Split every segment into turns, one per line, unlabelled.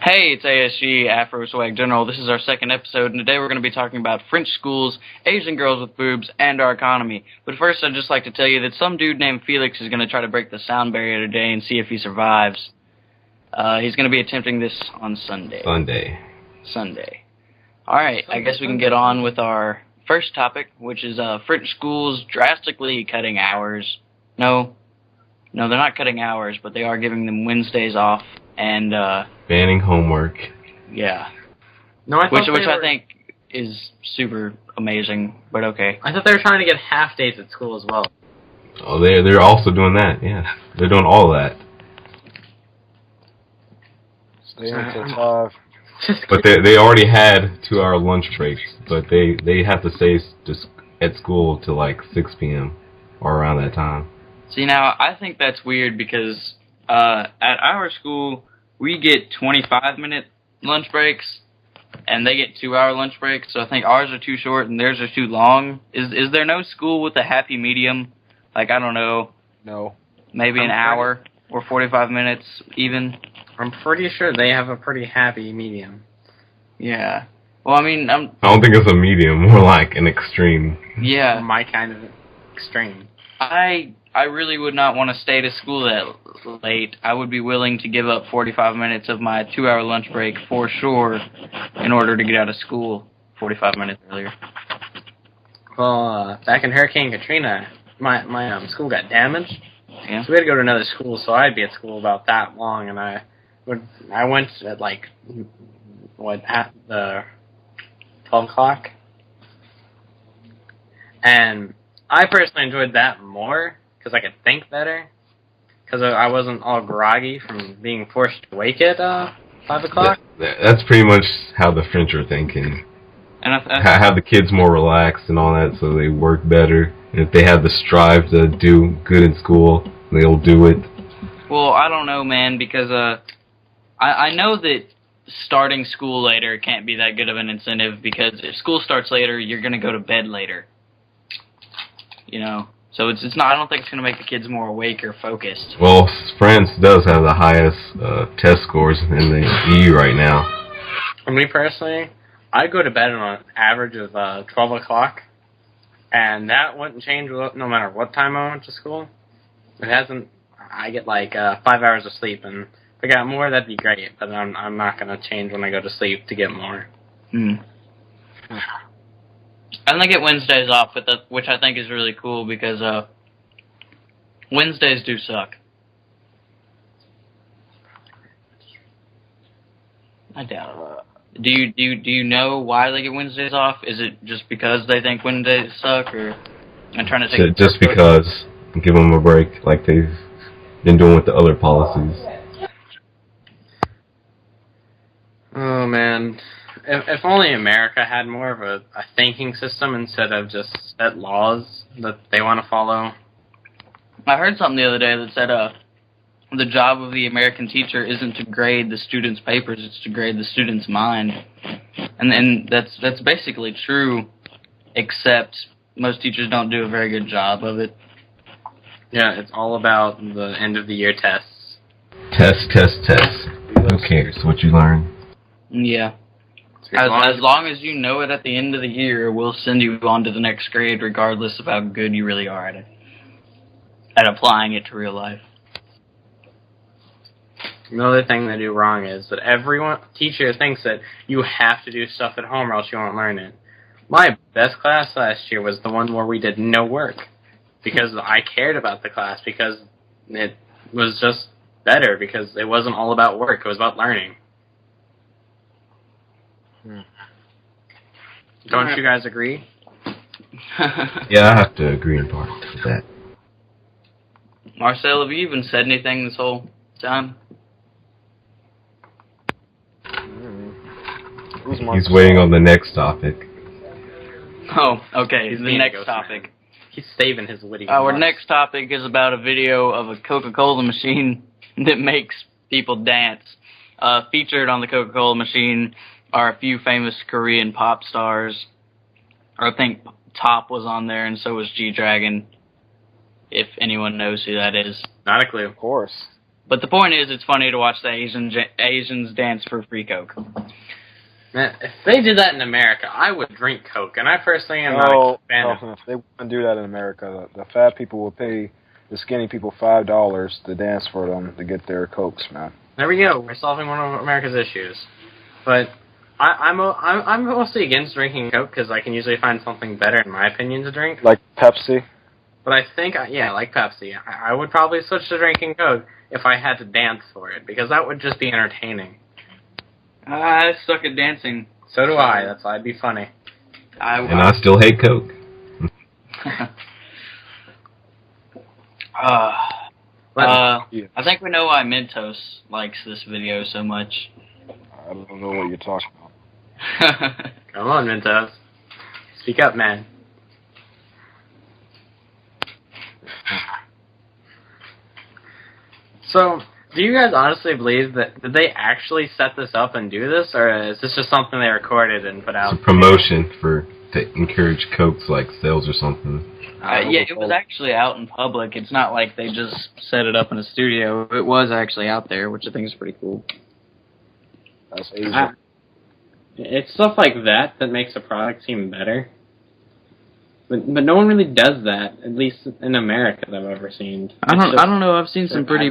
Hey, it's ASG Afro Swag General. This is our second episode, and today we're going to be talking about French schools, Asian girls with boobs, and our economy. But first, I'd just like to tell you that some dude named Felix is going to try to break the sound barrier today and see if he survives. He's going to be attempting this on Sunday. Sunday. All right, I guess we can get on with our first topic, which is French schools drastically cutting hours. No, they're not cutting hours, but they are giving them Wednesdays off and
banning homework.
Yeah.
No, I
which I think is super amazing, but okay.
I thought they were trying to get half days at school as well.
Oh, they're also doing that. Yeah, they're doing all of that.
Stay until 5.
But they already had 2-hour lunch breaks, but they have to stay just at school till like 6 p.m. or around that time.
See, now I think that's weird because at our school we get 25-minute lunch breaks, and they get 2-hour lunch breaks. So I think ours are too short and theirs are too long. Is there no school with a happy medium? Like, I don't know.
No.
Maybe an hour or 45 minutes even.
I'm pretty sure they have a pretty happy medium.
Yeah. Well, I mean,
I don't think it's a medium, more like an extreme.
Yeah.
My kind of extreme.
I really would not want to stay to school that late. I would be willing to give up 45 minutes of my 2-hour lunch break for sure in order to get out of school 45 minutes earlier.
Well, back in Hurricane Katrina, my school got damaged.
Yeah.
So we had to go to another school, so I'd be at school about that long, and I went at at the 12 o'clock. And I personally enjoyed that more because I could think better, because I wasn't all groggy from being forced to wake at 5 o'clock.
That's pretty much how the French are thinking.
And
have the kids more relaxed and all that, so they work better. And if they have the strive to do good in school, they'll do it.
Well, I don't know, man, because I know that starting school later can't be that good of an incentive, because if school starts later, you're going to go to bed later. You know, so it's not. I don't think it's going to make the kids more awake or focused.
Well, France does have the highest test scores in the EU right now.
For me personally, I go to bed on an average of 12 o'clock, and that wouldn't change no matter what time I went to school. It hasn't. I get like 5 hours of sleep, and if I got more, that'd be great. But I'm not going to change when I go to sleep to get more.
I only get Wednesdays off, which I think is really cool, because Wednesdays do suck. I doubt it. Do you know why they get Wednesdays off? Is it just because they think Wednesdays suck, or I'm trying to take
just because? Give them a break, like they've been doing with the other policies.
Oh man, if only America had more of a thinking system instead of just set laws that they want to follow.
I heard something the other day that said the job of the American teacher isn't to grade the student's papers, it's to grade the student's mind. And that's basically true, except most teachers don't do a very good job of it.
Yeah, it's all about the end of the year tests.
Test. Who cares what you learn?
Yeah. As long as you know it at the end of the year, we'll send you on to the next grade regardless of how good you really are at it. At applying it to real life.
Another thing they do wrong is that teacher thinks that you have to do stuff at home or else you won't learn it. My best class last year was the one where we did no work, because I cared about the class, because it was just better, because it wasn't all about work, it was about learning. Don't you guys agree?
Yeah, I have to agree in part with that.
Marcel, have you even said anything this whole time?
He's waiting on the next topic.
Oh, okay.
He's
The next topic.
He's saving his witty
Our
remarks.
next topic is about a video of a Coca-Cola machine that makes people dance. Featured on the Coca-Cola machine are a few famous Korean pop stars. I think Top was on there, and so was G-Dragon, if anyone knows who that is.
Not a clue.
Of course.
But the point is, it's funny to watch the Asians dance for free Coke.
Man, if they did that in America, I would drink Coke, and I personally am not a fan of.
If they wouldn't do that in America, the fat people will pay the skinny people $5 to dance for them to get their Cokes, man.
There we go. We're solving one of America's issues. But I'm mostly against drinking Coke because I can usually find something better, in my opinion, to drink.
Like Pepsi?
But I think, like Pepsi. I would probably switch to drinking Coke if I had to dance for it, because that would just be entertaining.
I suck at dancing.
So do I. That's why it'd be funny.
And I still hate Coke.
I think we know why Mentos likes this video so much.
I don't know what you're talking about.
Come on, Mentos. Speak up, man. So, do you guys honestly believe that did they actually set this up and do this, or is this just something they recorded and put out?
It's a promotion to encourage Coke's like sales or something.
Yeah, it was actually out in public. It's not like they just set it up in a studio. It was actually out there, which I think is pretty cool.
That's easy.
It's stuff like that that makes a product seem better. But no one really does that, at least in America that I've ever seen.
I don't know. I've seen some pretty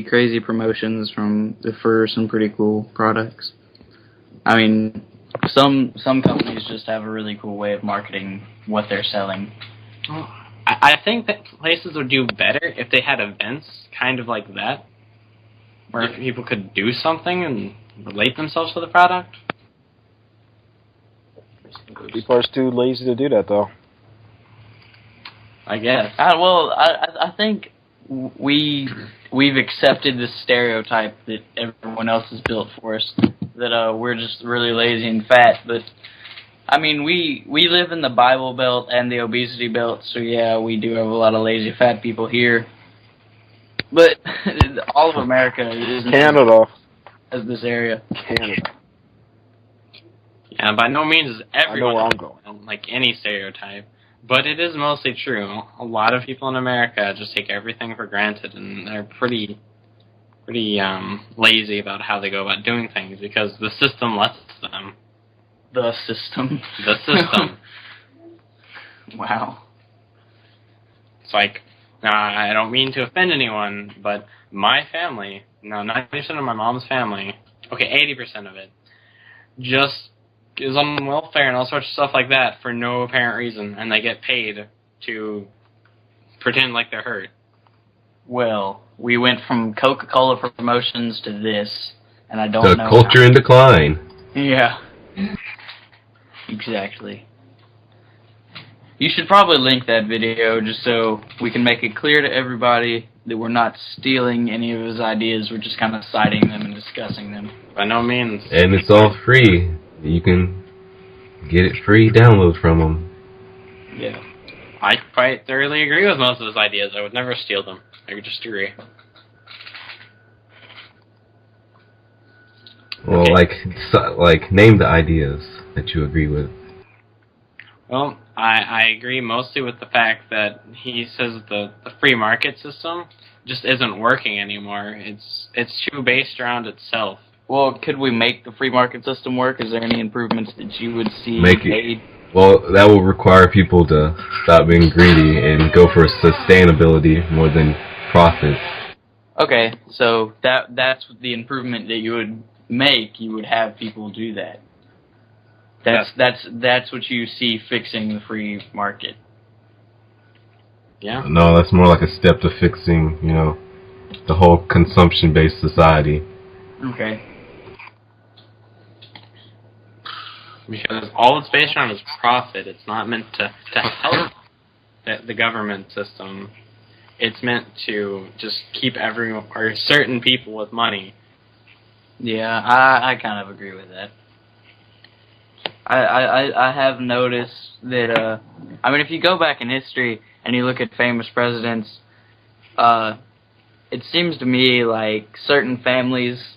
crazy promotions for some pretty cool products. I mean, some companies just have a really cool way of marketing what they're selling.
I think that places would do better if they had events kind of like that, where people could do something and relate themselves to the product.
People are too lazy to do that, though.
I guess.
I think we've accepted the stereotype that everyone else has built for us, that we're just really lazy and fat. But I mean, we live in the Bible Belt and the obesity belt, so yeah, we do have a lot of lazy fat people here. But all of America is
Canada
as this area.
Canada.
Yeah, by no means is everyone
I know where I'm going.
like any stereotype, but it is mostly true. A lot of people in America just take everything for granted, and they're pretty lazy about how they go about doing things because the system lets them.
The system.
The system.
Wow.
It's like, now I don't mean to offend anyone, but my family, 90% of my mom's family, okay, 80% of it, just is on welfare and all sorts of stuff like that for no apparent reason, and they get paid to pretend like they're hurt.
Well, we went from Coca-Cola promotions to this, and I don't know.
The culture in decline.
Yeah. Exactly. You should probably link that video just so we can make it clear to everybody that we're not stealing any of his ideas. We're just kind of citing them and discussing them.
By no means.
And it's all free. You can get it free download from them.
Yeah.
I quite thoroughly agree with most of his ideas. I would never steal them. I would just agree.
Well,
Okay.
like name the ideas that you agree with.
Well, I agree mostly with the fact that he says the free market system just isn't working anymore. It's too based around itself.
Well, could we make the free market system work? Is there any improvements that you would see made?
Well, that will require people to stop being greedy and go for sustainability more than profits.
Okay, so that's the improvement that you would make. You would have people do that. That's what you see fixing the free market.
Yeah.
No, that's more like a step to fixing, the whole consumption-based society.
Okay.
Because all it's based on is profit. It's not meant to help the government system. It's meant to just keep everyone or certain people with money.
Yeah, I kind of agree with that. I have noticed that, I mean, if you go back in history and you look at famous presidents, it seems to me like certain families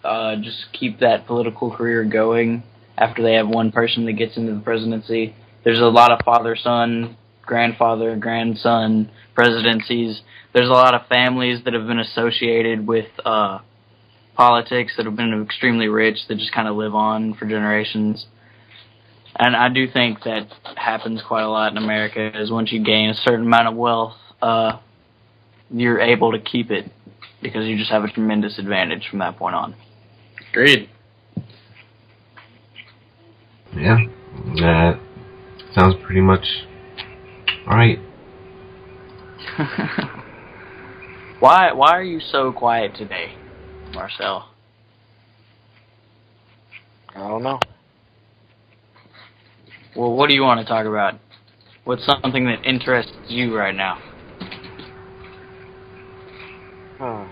just keep that political career going after they have one person that gets into the presidency. There's a lot of father-son grandfather, grandson presidencies. There's a lot of families that have been associated with politics that have been extremely rich that just kind of live on for generations. And I do think that happens quite a lot in America, is once you gain a certain amount of wealth, you're able to keep it because you just have a tremendous advantage from that point on.
Agreed.
Yeah, that sounds pretty much alright.
Why are you so quiet today, Marcel?
I don't know.
Well, what do you want to talk about? What's something that interests you right now?
I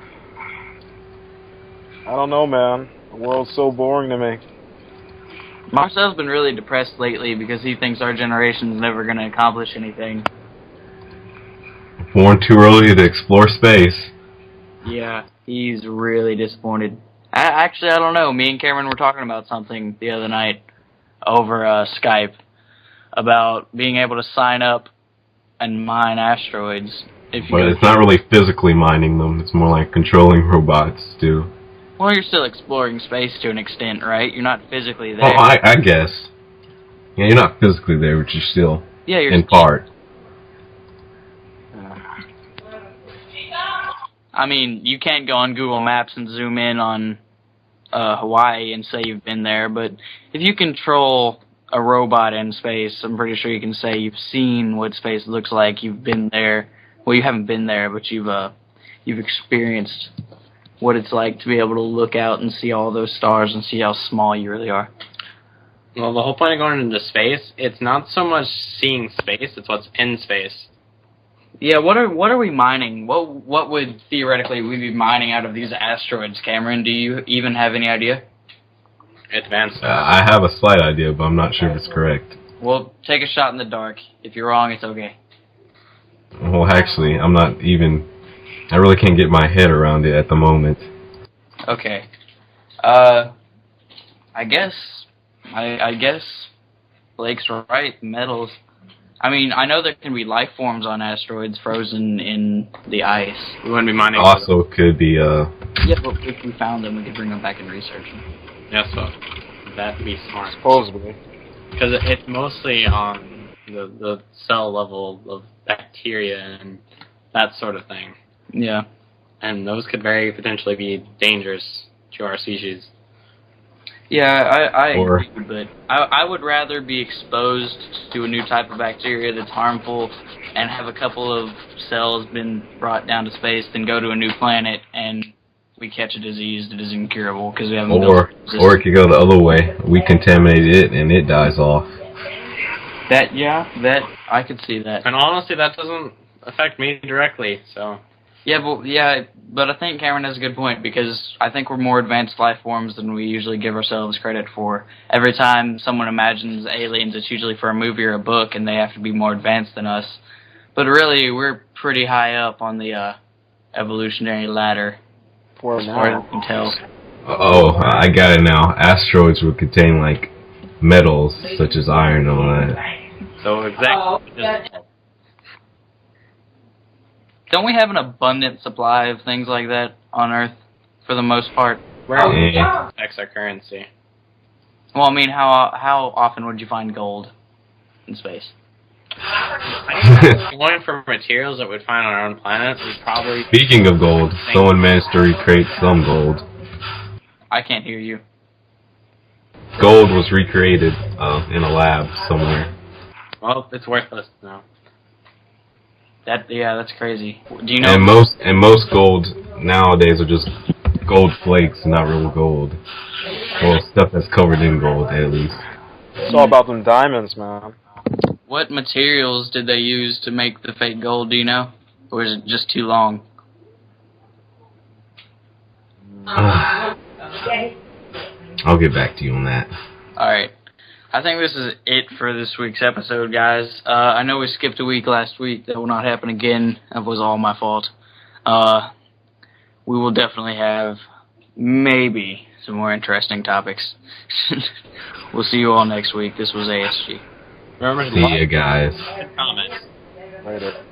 don't know, man. The world's so boring to me.
Marcel's been really depressed lately because he thinks our generation's never going to accomplish anything.
Born too early to explore space.
Yeah, he's really disappointed. Actually, I don't know. Me and Cameron were talking about something the other night over Skype about being able to sign up and mine asteroids.
But it's not really physically mining them. It's more like controlling robots, too.
Well, you're still exploring space to an extent, right? You're not physically there.
Well, I guess. Yeah, you're not physically there, but you're still
you're
in part.
I mean, you can't go on Google Maps and zoom in on Hawaii and say you've been there, but if you control a robot in space, I'm pretty sure you can say you've seen what space looks like. You've been there. Well, you haven't been there, but you've experienced what it's like to be able to look out and see all those stars and see how small you really are.
Well, the whole point of going into space, it's not so much seeing space, it's what's in space.
Yeah, what are we mining? What would theoretically we be mining out of these asteroids, Cameron? Do you even have any idea?
Advanced.
I have a slight idea, but I'm not sure if it's correct.
Well, take a shot in the dark. If you're wrong, it's okay.
Well, actually, I'm not even... I really can't get my head around it at the moment.
Okay. I guess Blake's right. Metals. I mean, I know there can be life forms on asteroids frozen in the ice.
We wouldn't be mining.
Also, could be
Yeah, but if we found them, we could bring them back and research them.
Yeah, so that'd be smart.
Supposedly.
Because it's mostly on the cell level of bacteria and that sort of thing.
Yeah.
And those could very potentially be dangerous to our species.
Yeah, I agree, but I would rather be exposed to a new type of bacteria that's harmful and have a couple of cells been brought down to space than go to a new planet and we catch a disease that is incurable because we haven't
or it could go the other way. We contaminate it and it dies off.
That I could see that.
And honestly, that doesn't affect me directly, so...
Yeah, but I think Cameron has a good point because I think we're more advanced life forms than we usually give ourselves credit for. Every time someone imagines aliens, it's usually for a movie or a book, and they have to be more advanced than us. But really, we're pretty high up on the evolutionary ladder,
For
as far as
now.
I can tell.
Oh, I got it now. Asteroids would contain, like, metals, such as iron and all that.
So exactly.
Don't we have an abundant supply of things like that on Earth, for the most part?
Yeah.
Affects our currency.
Well, I mean, how often would you find gold in space?
Going for materials that we'd find on our own planet, we'd probably...
Speaking of gold, someone managed to recreate some gold.
I can't hear you.
Gold was recreated in a lab somewhere.
Well, it's worthless now.
That's crazy. Do you know?
And most gold nowadays are just gold flakes, not real gold. Well, stuff that's covered in gold, at least.
It's all about them diamonds, man.
What materials did they use to make the fake gold? Do you know, or is it just too long?
I'll get back to you on that.
All right. I think this is it for this week's episode, guys. I know we skipped a week last week. That will not happen again. That was all my fault. We will definitely have maybe some more interesting topics. We'll see you all next week. This was ASG.
Remember to
See ya, guys.
like, comment.
Later.